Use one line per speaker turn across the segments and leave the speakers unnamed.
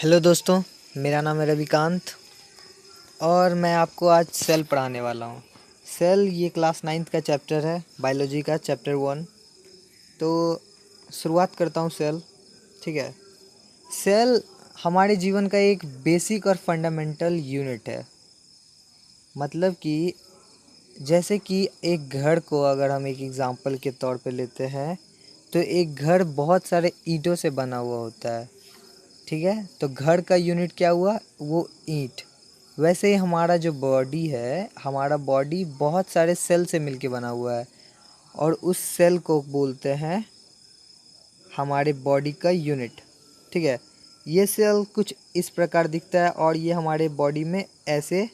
Hello दोस्तों, मेरा नाम है रविकांत और मैं आपको आज सेल पढ़ाने वाला हूँ। सेल ये क्लास 9th का चैप्टर है, बायोलॉजी का चैप्टर 1। तो शुरुआत करता हूँ सेल। ठीक है। सेल हमारे जीवन का एक बेसिक और फंडामेंटल यूनिट है। मतलब कि जैसे कि एक घर को अगर हम एक एग्जांपल के तौर पे लेते हैं तो एक घर बहुत सारे ईंटों से बना हुआ होता है। ठीक है। तो घर का यूनिट क्या हुआ, वो ईंट। वैसे ही हमारा जो बॉडी है, हमारा बॉडी बहुत सारे सेल से मिलके बना हुआ है और उस सेल को बोलते हैं हमारे बॉडी का यूनिट। ठीक है। ये सेल कुछ इस प्रकार दिखता है और ये हमारे बॉडी में ऐसे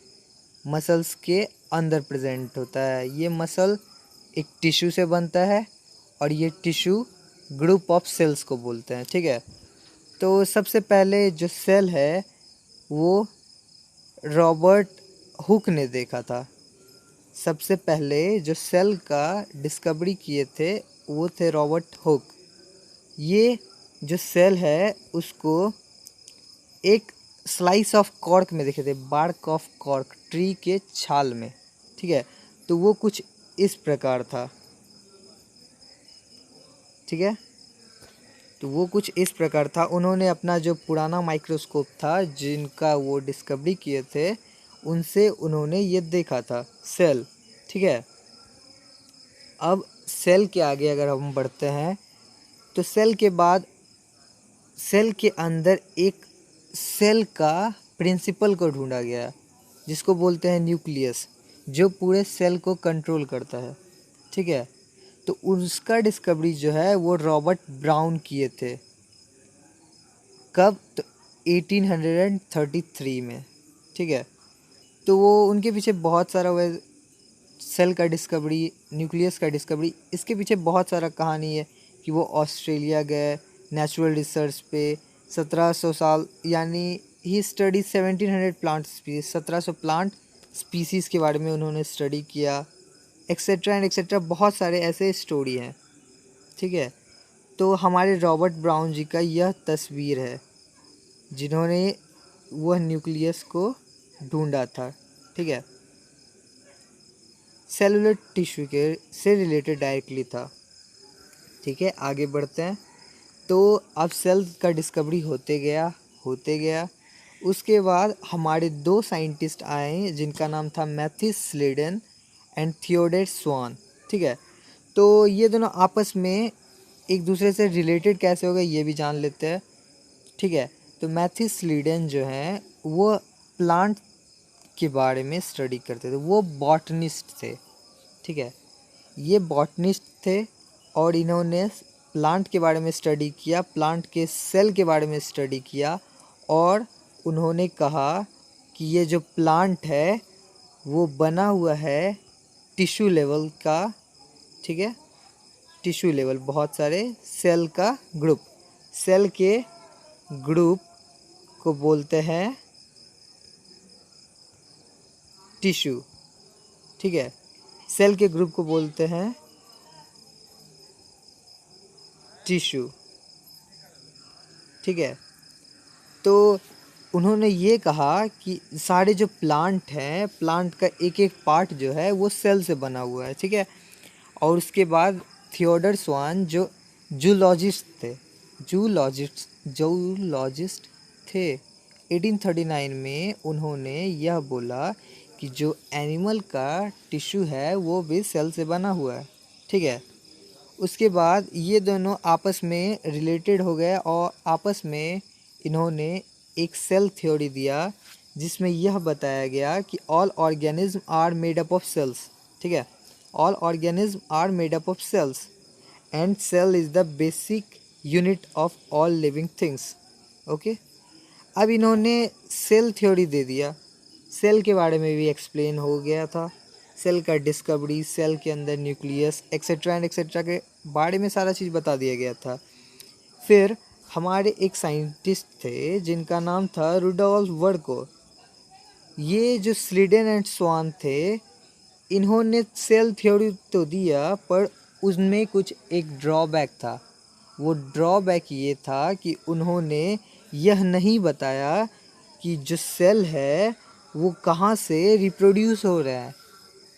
मसल्स के अंदर प्रेजेंट होता है। ये मसल एक टिश्यू से बनता है और ये टिश्यू ग्रुप ऑफ सेल्स को बोलते हैं। ठीक है। तो सबसे पहले जो सेल है वो रॉबर्ट हुक ने देखा था। सबसे पहले जो सेल का डिस्कवरी किए थे वो थे रॉबर्ट हुक। ये जो सेल है उसको एक स्लाइस ऑफ कॉर्क में देखे थे, बार्क ऑफ कॉर्क, ट्री के छाल में। ठीक है। तो वो कुछ इस प्रकार था। ठीक है। तो वो कुछ इस प्रकार था। उन्होंने अपना जो पुराना माइक्रोस्कोप था जिनका वो डिस्कवरी किए थे उनसे उन्होंने ये देखा था सेल। ठीक है। अब सेल के आगे अगर हम बढ़ते हैं तो सेल के बाद सेल के अंदर एक सेल का प्रिंसिपल को ढूंढा गया जिसको बोलते हैं न्यूक्लियस, जो पूरे सेल को कंट्रोल करता है। ठीक है। तो उसका डिस्कवरी जो है वो रॉबर्ट ब्राउन किए थे। कब? तो 1833 में। ठीक है। तो वो उनके पीछे बहुत सारा वह सेल का डिस्कवरी, न्यूक्लियस का डिस्कवरी, इसके पीछे बहुत सारा कहानी है कि वो ऑस्ट्रेलिया गए नेचुरल रिसर्च पे 1700 साल, यानी ही study 1700 plant species, 1700 plant species के बारे में उन्होंने स्टडी किया, एक्सेट्रा एंड एक्सेट्रा। बहुत सारे ऐसे स्टोरी हैं। ठीक है। तो हमारे रॉबर्ट ब्राउन जी का यह तस्वीर है जिन्होंने वह न्यूक्लियस को ढूंढा था। ठीक है। सेलुलर टिश्यू के से रिलेटेड डायरेक्टली था। ठीक है। आगे बढ़ते हैं। तो अब सेल का डिस्कवरी होते गया। उसके बाद हमारे दो साइंटिस्ट आए जिनका नाम था मैथ्यू स्लेडन एंड थियोडोर स्वान। ठीक है। तो ये दोनों आपस में एक दूसरे से रिलेटेड कैसे हो गए ये भी जान लेते हैं। ठीक है। तो मैथ्यू स्लेडन जो हैं वो प्लांट के बारे में स्टडी करते थे, वो बॉटनिस्ट थे। ठीक है। ये बॉटनिस्ट थे और इन्होंने प्लांट के बारे में स्टडी किया, प्लांट के सेल के बारे में स्टडी किया और उन्होंने कहा कि ये जो प्लांट है वो बना हुआ है टिश्यू लेवल का। ठीक है। टिश्यू लेवल, बहुत सारे सेल का ग्रुप, सेल के ग्रुप को बोलते हैं टिश्यू। ठीक है। सेल के ग्रुप को बोलते हैं टिश्यू। ठीक है। तो उन्होंने ये कहा कि सारे जो प्लांट हैं, प्लांट का एक एक पार्ट जो है वो सेल से बना हुआ है। ठीक है। और उसके बाद थियोडर स्वान जो जूलॉजिस्ट थे, जूलॉजिस्ट थे, 1839 में उन्होंने यह बोला कि जो एनिमल का टिश्यू है वो भी सेल से बना हुआ है। ठीक है। उसके बाद ये दोनों आपस में रिलेटेड हो गए और आपस में इन्होंने एक सेल थ्योरी दिया जिसमें यह बताया गया कि all organism are made up of cells. ठीक है। All organism are made up of cells and cell is the basic unit of all living things. Okay. अब इन्होंने सेल थ्योरी दे दिया, सेल के बारे में भी एक्सप्लेन हो गया था, सेल का डिस्कवरी, सेल के अंदर न्यूक्लियस एक्सेट्रा एंड एक्सेट्रा के बारे में सारा चीज़ बता दिया गया था। फिर हमारे एक साइंटिस्ट थे जिनका नाम था रुडोल्फ वर्को। ये जो स्लीडन एंड स्वान थे, इन्होंने सेल थ्योरी तो दिया पर उसमें कुछ एक ड्रॉबैक था। वो ड्रॉबैक ये था कि उन्होंने यह नहीं बताया कि जो सेल है वो कहाँ से रिप्रोड्यूस हो रहा है,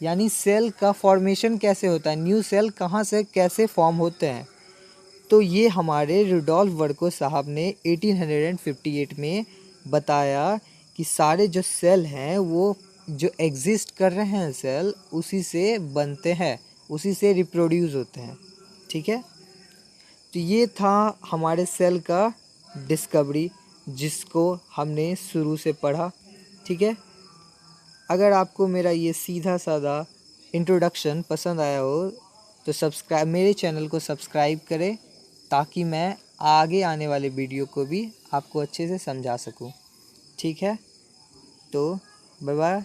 यानी सेल का फॉर्मेशन कैसे होता है, न्यू सेल कहाँ से कैसे फॉर्म होते हैं। तो ये हमारे रुडोल्फ वर्को साहब ने 1858 में बताया कि सारे जो सेल हैं वो जो एग्जिस्ट कर रहे हैं सेल उसी से बनते हैं, उसी से रिप्रोड्यूस होते हैं। ठीक है, तो ये था हमारे सेल का डिस्कवरी जिसको हमने शुरू से पढ़ा। ठीक है, अगर आपको मेरा ये सीधा साधा इंट्रोडक्शन पसंद आया हो तो मेरे चैनल को सब्सक्राइब करें ताकि मैं आगे आने वाले वीडियो को भी आपको अच्छे से समझा सकूं। ठीक है, तो बाय बाय।